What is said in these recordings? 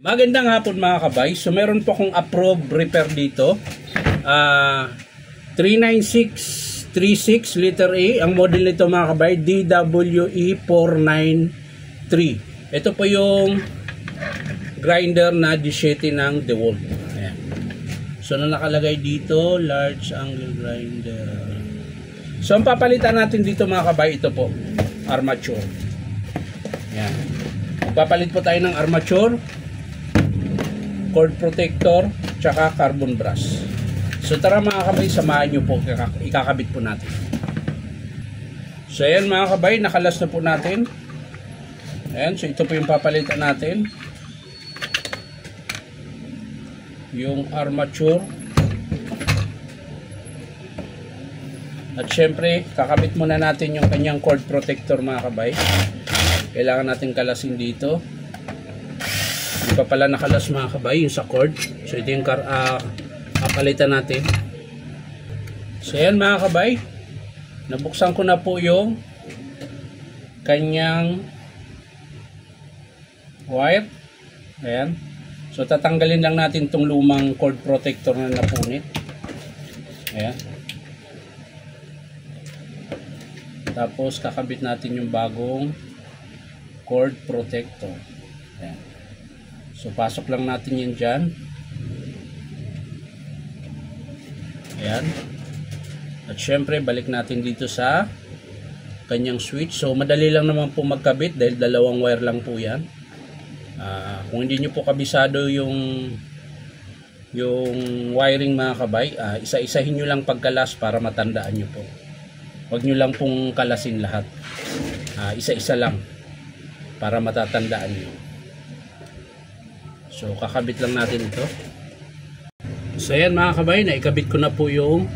Magandang hapon mga kabay. So meron po akong approved repair dito. 39636 letter A. Ang model nito mga kabay, DWE493. Ito po yung grinder na 17 ng DeWalt. Ayan. So na nakalagay dito, large angle grinder. So ang papalitan natin dito mga kabay, ito po, armature. Ayan. Papalit po tayo ng armature, cord protector, tsaka carbon brush. So tara mga kabay, samahan nyo po, ikakabit po natin. So ayan mga kabay, nakalas na po natin. Ayan, so ito po yung papalitan natin, yung armature. At syempre, kakabit muna natin yung kanyang cord protector mga kabay. Kailangan natin kalasin dito. Hindi pa pala nakalas mga kabay yung sa cord. So ito yung kapalitan natin. So ayan mga kabay, nabuksan ko na po yung kanyang wire. Ayan. So tatanggalin lang natin tong lumang cord protector na napunit. Ayan. Tapos kakabit natin yung bagong cord protector. Ayan. So pasok lang natin yan dyan. Ayan. At syempre balik natin dito sa kanyang switch. So madali lang naman po magkabit dahil dalawang wire lang po yan. Kung hindi nyo po kabisado yung wiring mga kabay, isa-isahin nyo lang pagkalas para matandaan nyo po. Huwag nyo lang pong kalasin lahat. Isa-isa lang para matatandaan nyo. So kakabit lang natin ito. So ayan mga kabay, naikabit ko na po yung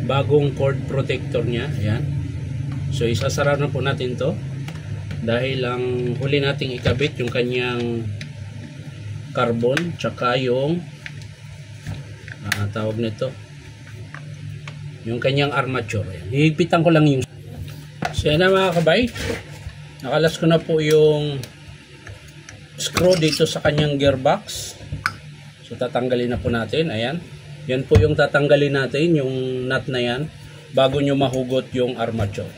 bagong cord protector nya. Ayan. So isasara na po natin to dahil ang huli nating ikabit yung kanyang carbon tsaka yung tawag nito, yung kanyang armature. Ayan. Hihigpitan ko lang yung. So ayan na mga kabay, nakalas ko na po yung screw dito sa kanyang gearbox. So tatanggalin na po natin. Ayan. Yan po yung tatanggalin natin, yung nut na yan, bago nyo mahugot yung armature.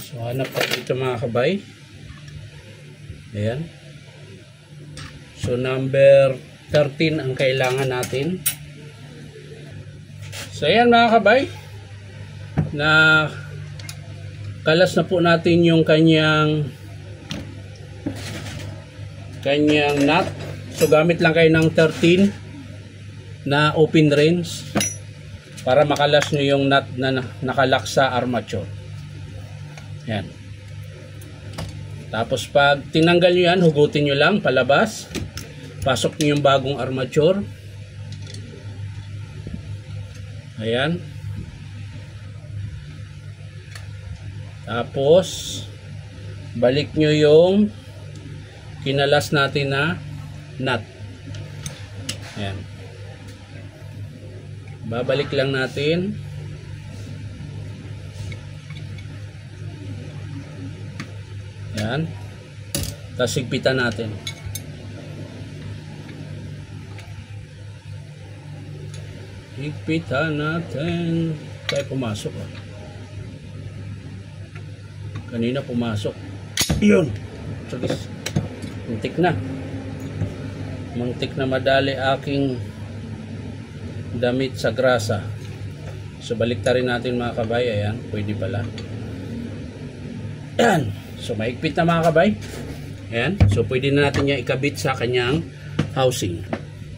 So hanap po dito mga kabay. Ayan. So number 13 ang kailangan natin. So ayan mga kabay, na kalas na po natin yung kanyang nut. So gamit lang kayo ng 13 na open range para makalas nyo yung nut na nakalock sa armature. Yan. Tapos pag tinanggal nyo yan, hugutin nyo lang palabas. Pasok nyo yung bagong armature. Ayan. Tapos balik nyo yung kinalas natin na nut. Ayan. Babalik lang natin. Ayan. Tapos higpitan natin. Higpitan natin. Tayo pumasok. Kanina pumasok. Yun. Muntik na. Muntik na madali aking damit sa grasa. So balik ta rin natin mga kabay. Ayan. Pwede pala. Ayan. So maigpit na mga kabay. Ayan. So pwede na natin niya ikabit sa kanyang housing.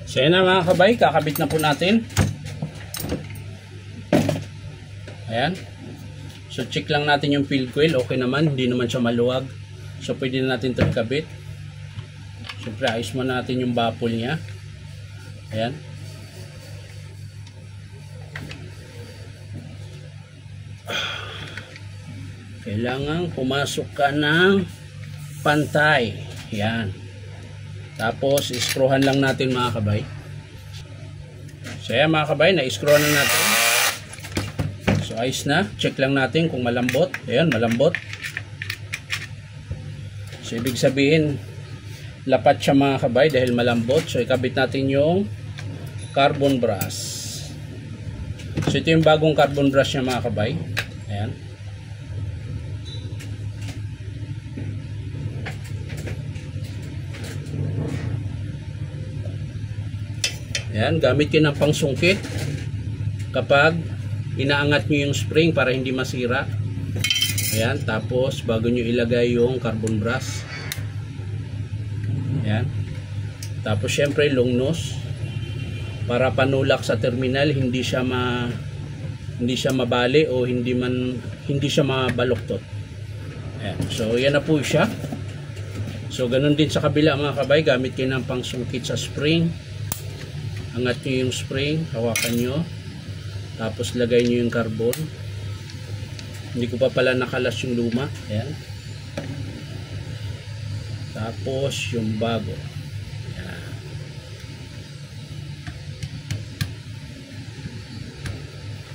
So ayan na mga kabay. Kakabit na po natin. Ayan. So check lang natin yung field coil. Okay naman. Hindi naman siya maluwag. So pwede na natin ito ikabit. Siyempre ayos mo natin yung baffle niya. Ayan. Kailangan pumasok ka ng pantay. Ayan. Tapos iskruhan lang natin mga kabay. So ayan mga kabay, na-iskruhan na natin. So ayos na. Check lang natin kung malambot. Ayan, malambot. So So ibig sabihin lapat siya mga kabay dahil malambot. So ikabit natin yung carbon brush. So ito yung bagong carbon brush niya mga kabay. Ayan. Ayan, gamit yun ng pangsungkit kapag inaangat nyo yung spring para hindi masira. Ayan, tapos bago nyo ilagay yung carbon brush. Ayan. Tapos syempre long nose para panulak sa terminal, hindi siya mabali o hindi siya mabaluktot. Ayan. So yan na po siya. So ganun din sa kabila mga kabay, gamit kayo ng pangsungkit sa spring. Angat nyo yung spring, hawakan nyo, tapos lagay nyo yung carbon. Hindi ko pa pala nakalas yung luma. Ayan. Tapos yung bago. Ayan.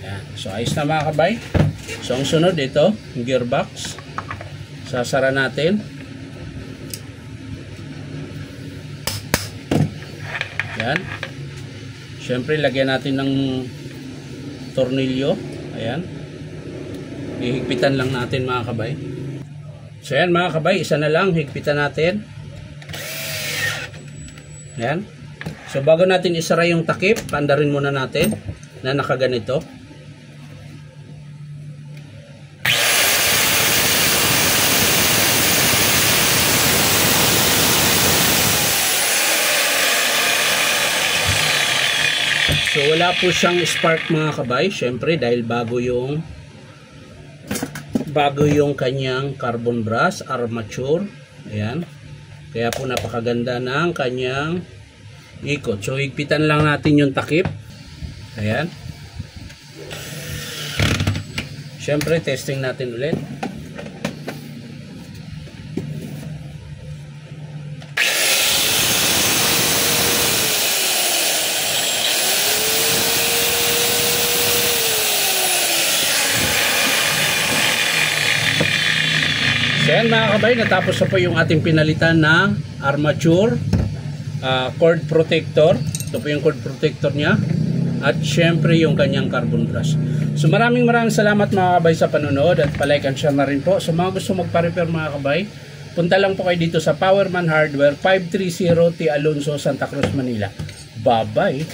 Ayan. So ayos na mga kabay. So ang sunod ito, yung gearbox. Sasara natin. Ayan. Siyempre lagyan natin ng tornilyo. Ayan. Hihigpitan lang natin mga kabay. So ayan mga kabay, isa na lang, higpitan natin. Ayan. So bago natin isara yung takip, paandarin muna natin na nakaganito. So wala po siyang spark mga kabay, syempre dahil bago yung kanyang carbon brush armature. Ayan. Kaya po napakaganda ng kanyang ikot. So higpitan lang natin yung takip. Ayan. Syempre testing natin ulit. So yan mga kabay, natapos na po yung ating pinalitan na armature cord protector. Ito po yung cord protector niya. At syempre yung kanyang carbon brush. So maraming salamat mga kabay sa panonood. At palike and share na rin po. So mga gusto magpa-repair mga kabay, punta lang po kayo dito sa Powerman Hardware, 530 T. Alonso, Santa Cruz, Manila. Bye bye.